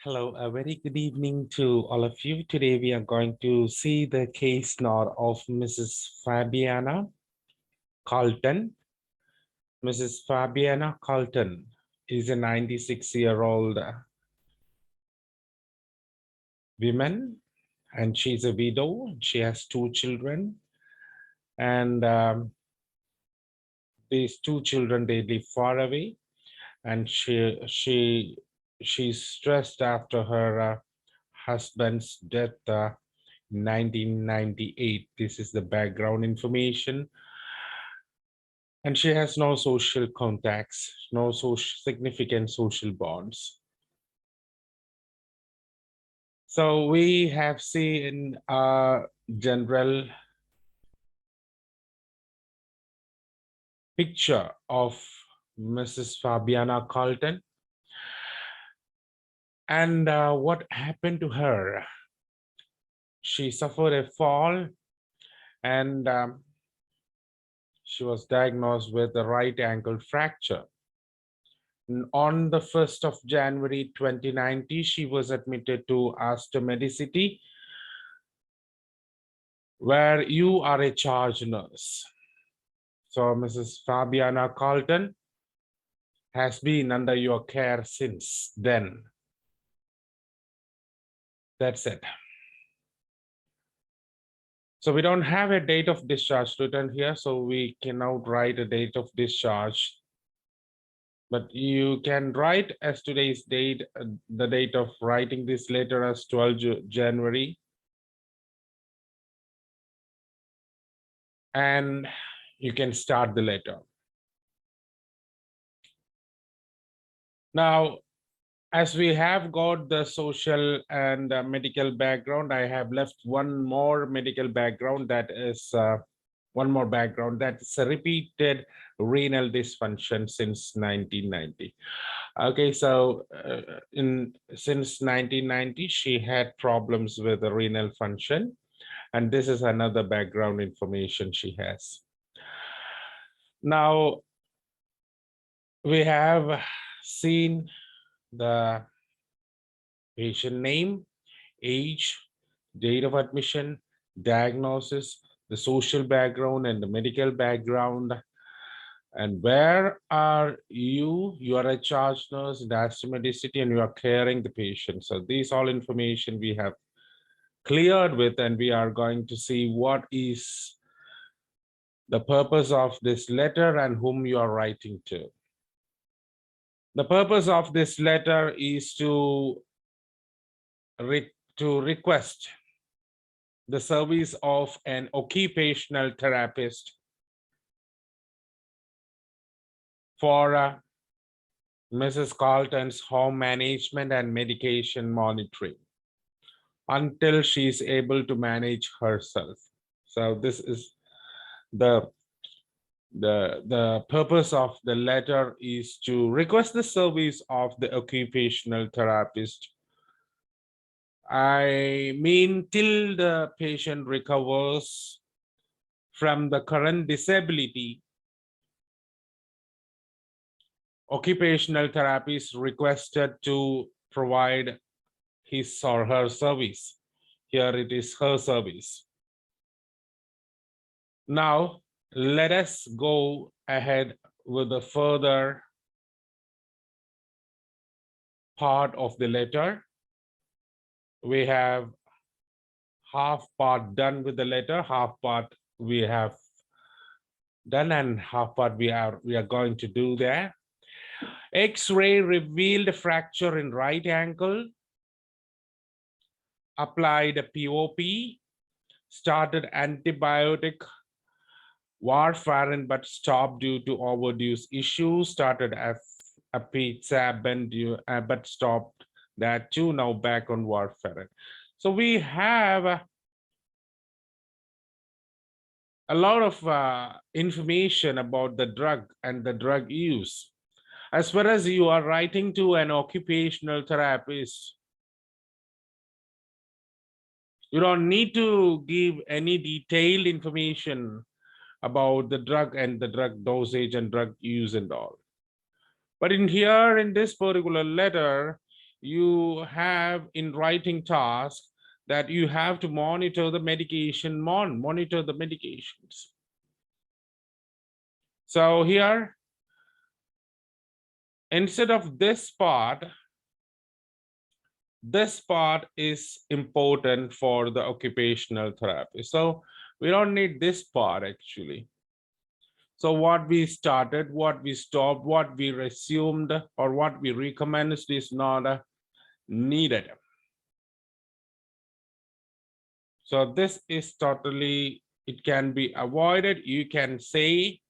Hello, a very good evening to all of you. Today we are going to see the case note of Mrs. Fabiana Carlton. Mrs. Fabiana Carlton is a 96-year-old woman, and she's a widow. She has two children, and these two children, they live far away, and she's stressed after her husband's death 1998. This is the background information. And she has no social contacts, no significant social bonds. So we have seen a general picture of Mrs. Fabiana Carlton. And what happened to her? She suffered a fall, and she was diagnosed with a right ankle fracture. On the 1st of January 2019, she was admitted to Astor Medicity, where you are a charge nurse. So Mrs. Fabiana Carlton has been under your care since then. That's it. So we don't have a date of discharge written here, so we cannot write a date of discharge. But you can write as today's date, the date of writing this letter as 12 January. And you can start the letter. Now, as we have got the social and medical background, I have left one more medical background, that is one more background, that's a repeated renal dysfunction since 1990. Okay, so since 1990, she had problems with the renal function, and this is another background information she has. Now, we have seen the patient name, age, date of admission, diagnosis, the social background and the medical background. And where are you? You are a charge nurse in Astor Medicity and you are caring the patient. So these all information we have cleared with, and we are going to see what is the purpose of this letter and whom you are writing to. The purpose of this letter is to request the service of an occupational therapist for Mrs. Carlton's home management and medication monitoring until she is able to manage herself. So this is the purpose of the letter, is to request the service of the occupational therapist. I mean, till the patient recovers from the current disability, occupational therapy is requested to provide his or her service. Here it is her service. Now, let us go ahead with the further part of the letter. We have half part done with the letter, half part we have done, and half part we are going to do there. X-ray revealed a fracture in right ankle, applied a POP, started antibiotic warfarin but stopped due to overdose issues, started a pizza but stopped that too, now back on warfarin. So we have a lot of information about the drug and the drug use. As far as you are writing to an occupational therapist, you don't need to give any detailed information about the drug and the drug dosage and drug use and all. But in here, in this particular letter, you have in writing task that you have to monitor the medication, monitor the medications. So here, instead of this part is important for the occupational therapy. So we don't need this part actually. So what we started, what we stopped, what we resumed, or what we recommenced is not needed. So this is totally, it can be avoided. You can say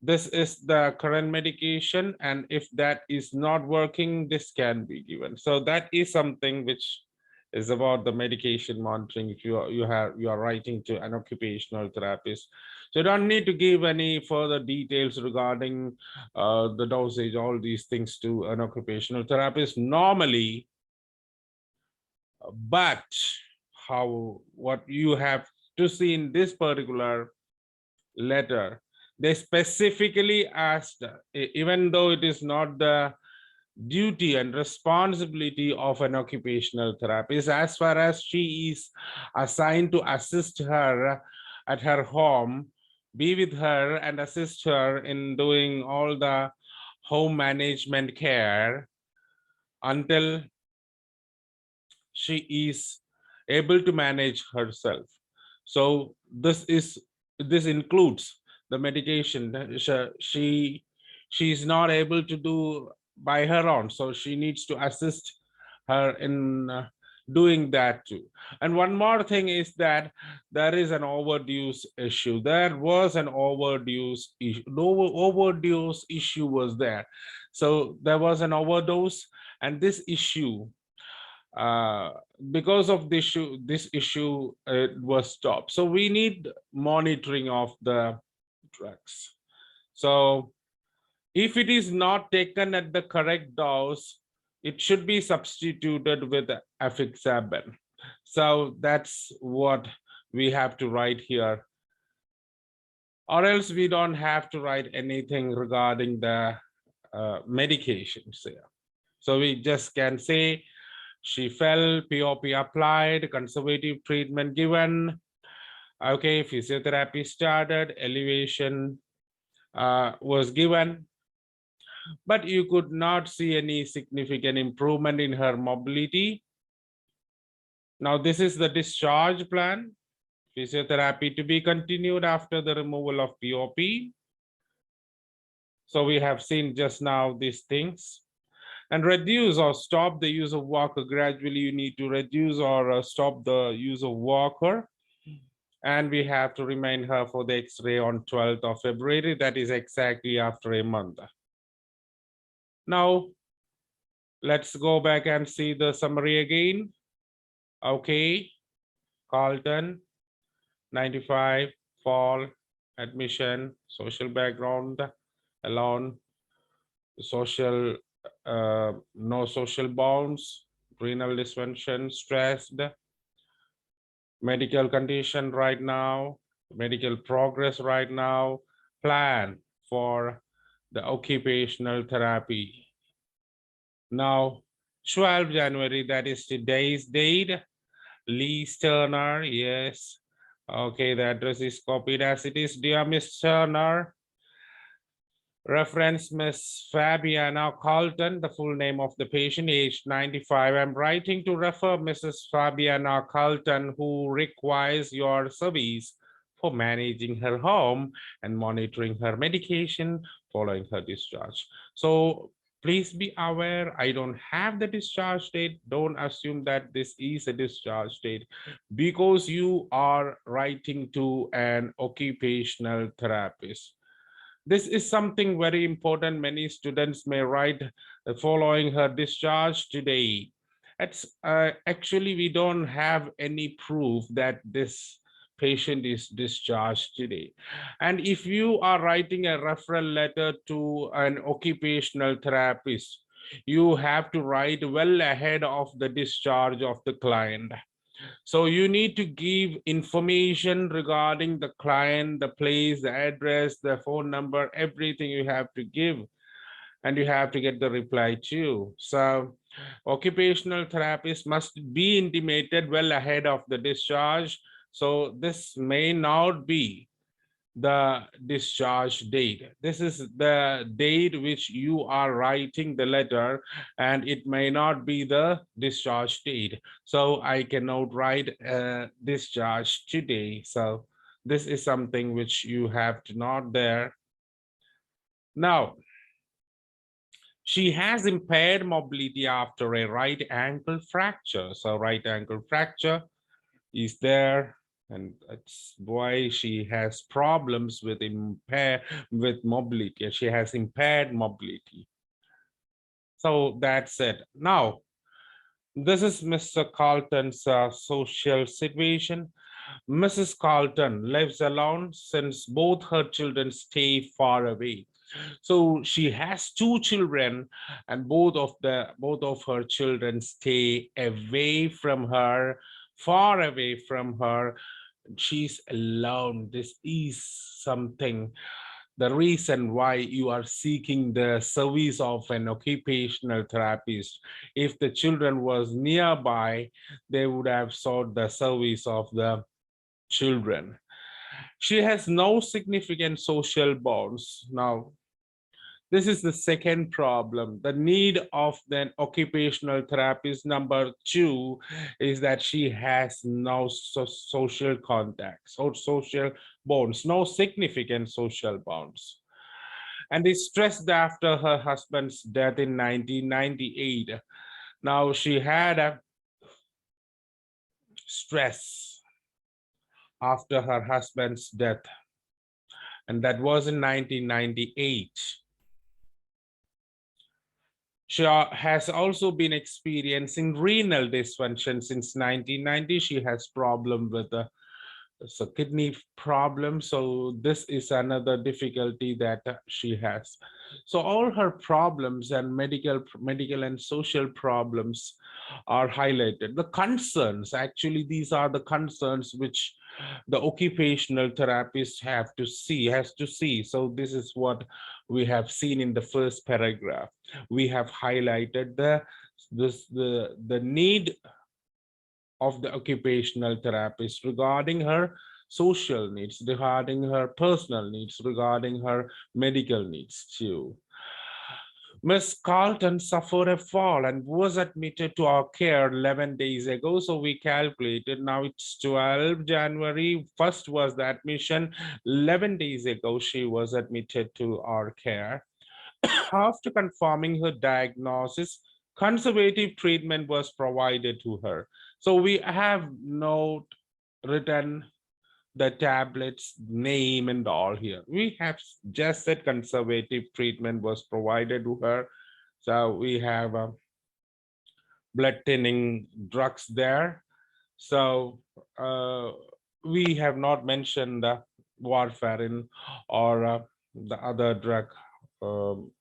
this is the current medication, and if that is not working, this can be given. So that is something which is about the medication monitoring. If you are writing to an occupational therapist, so you don't need to give any further details regarding the dosage, all these things to an occupational therapist normally. But what you have to see in this particular letter, they specifically asked, even though it is not the duty and responsibility of an occupational therapist, as far as she is assigned to assist her at her home, be with her and assist her in doing all the home management care until she is able to manage herself. So this includes the medication. She is not able to do by her own, so she needs to assist her in doing that too. And one more thing is that there is an overdose issue. There was an overdose issue. Overdose issue was there. So there was an overdose, and this issue, because of this issue was stopped. So we need monitoring of the drugs. So if it is not taken at the correct dose, it should be substituted with afixaban. So that's what we have to write here, or else we don't have to write anything regarding the medications here. So we just can say she fell, POP applied, conservative treatment given. Okay, physiotherapy started, elevation was given, but you could not see any significant improvement in her mobility. Now this is the discharge plan. Physiotherapy to be continued after the removal of POP. So we have seen just now these things. And reduce or stop the use of walker. Gradually you need to reduce or stop the use of walker. And we have to remind her for the X-ray on 12th of February. That is exactly after a month. Now, let's go back and see the summary again. Okay, CALTON, 95, fall, admission, social background, alone, social, no social bonds, renal dysfunction, stressed, medical condition right now, medical progress right now, plan for the occupational therapy. Now, 12 January, that is today's date. Lee Turner, yes. Okay, the address is copied as it is. Dear Miss Turner, reference Miss FABIANA CALTON, the full name of the patient, age 95. I'm writing to refer Mrs. FABIANA CALTON, who requires your service for managing her home and monitoring her medication following her discharge. So please be aware, I don't have the discharge date. Don't assume that this is a discharge date because you are writing to an occupational therapist. This is something very important. Many students may write following her discharge today. It's actually, we don't have any proof that this patient is discharged today. And if you are writing a referral letter to an occupational therapist, you have to write well ahead of the discharge of the client. So you need to give information regarding the client, the place, the address, the phone number, everything you have to give, and you have to get the reply too. So Occupational therapist must be intimated well ahead of the discharge. So this may not be the discharge date. This is the date which you are writing the letter, and it may not be the discharge date. So I cannot write discharge today. So this is something which you have to note there. Now, she has impaired mobility after a right ankle fracture. So right ankle fracture is there, and that's why she has problems with mobility. She has impaired mobility. So that's it. Now, this is Mr. Carlton's social situation. Mrs. Carlton lives alone since both her children stay far away. So she has two children, and both of her children stay away from her, far away from her. She's alone. This is something, the reason why you are seeking the service of an occupational therapist. If the children was nearby, they would have sought the service of the children. She has no significant social bonds. Now, this is the second problem. The need of an occupational therapist. Number two is that she has no social contacts or social bonds, no significant social bonds. And is stressed after her husband's death in 1998. Now she had a stress after her husband's death, and that was in 1998. She has also been experiencing renal dysfunction since 1990. She has problem with the kidney problem. So this is another difficulty that she has. So all her problems and medical and social problems are highlighted. The concerns, actually, these are the concerns which the occupational therapist has to see. So this is what we have seen in the first paragraph. We have highlighted the need of the occupational therapist regarding her social needs, regarding her personal needs, regarding her medical needs too. Miss Carlton suffered a fall and was admitted to our care 11 days ago. So we calculated, now it's 12 January. First was the admission. 11 days ago, she was admitted to our care. After confirming her diagnosis, conservative treatment was provided to her. So we have not written the tablet's name and all here. We have just said conservative treatment was provided to her. So we have blood thinning drugs there. So we have not mentioned warfarin or the other drug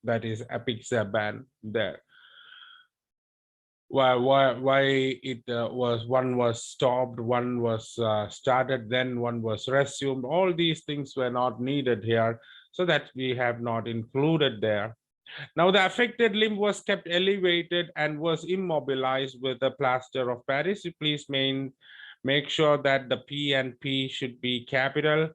that is apixaban there. Why it was, one was stopped, one was started, then one was resumed. All these things were not needed here, so that we have not included there. Now the affected limb was kept elevated and was immobilized with a plaster of Paris. Please make sure that the P and P should be capital.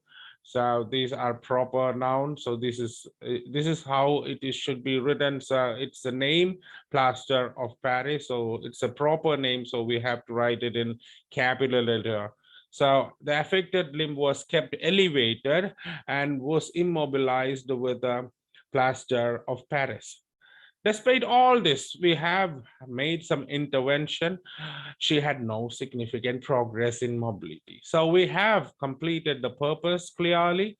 So these are proper nouns. So this is how it is should be written. So it's the name, plaster of Paris. So it's a proper name. So we have to write it in capital letter. So the affected limb was kept elevated and was immobilized with a plaster of Paris. Despite all this, we have made some intervention. She had no significant progress in mobility. So we have completed the purpose clearly,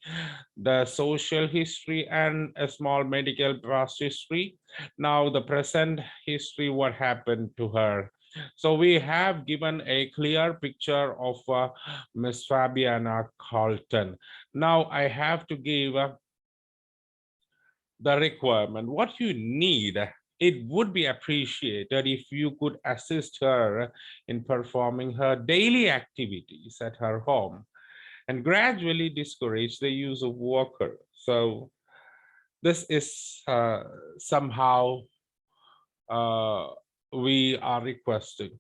the social history and a small medical past history. Now the present history, what happened to her. So we have given a clear picture of Miss Fabiana Carlton. Now I have to give the requirement, what you need. It would be appreciated if you could assist her in performing her daily activities at her home and gradually discourage the use of walker. So this is somehow we are requesting.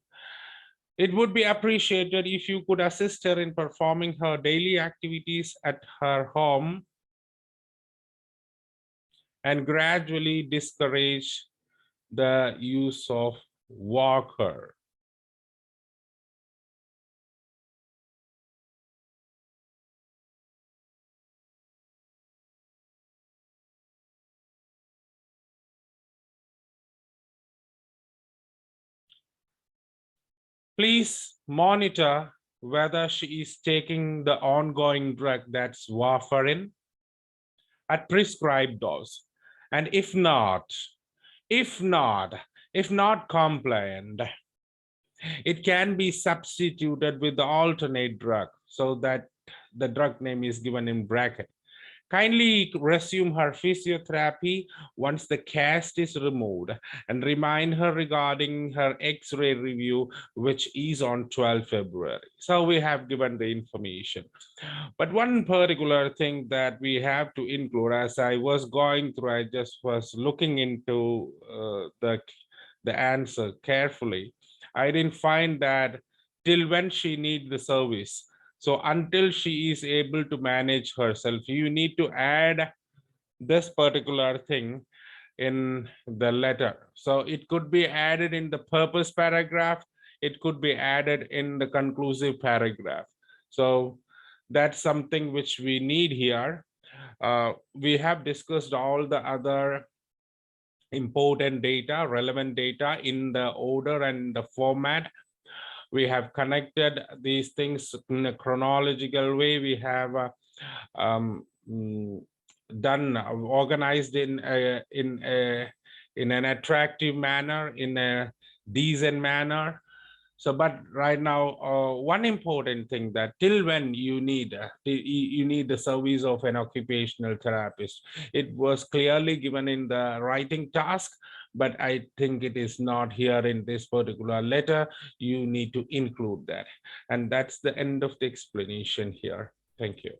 It would be appreciated if you could assist her in performing her daily activities at her home and gradually discourage the use of walker. Please monitor whether she is taking the ongoing drug, that's warfarin, at prescribed dose. And if not compliant, it can be substituted with the alternate drug, so that the drug name is given in bracket. Kindly resume her physiotherapy once the cast is removed, and remind her regarding her X-ray review, which is on 12 February. So we have given the information. But one particular thing that we have to include, as I was going through, I just was looking into the answer carefully. I didn't find that till when she needs the service. So until she is able to manage herself, you need to add this particular thing in the letter. So it could be added in the purpose paragraph. It could be added in the conclusive paragraph. So that's something which we need here. We have discussed all the other important data, relevant data in the order and the format. We have connected these things in a chronological way. We have done organized in an attractive manner, in a decent manner. So, but right now, one important thing that till when you need the service of an occupational therapist. It was clearly given in the writing task, but I think it is not here in this particular letter. You need to include that. And that's the end of the explanation here. Thank you.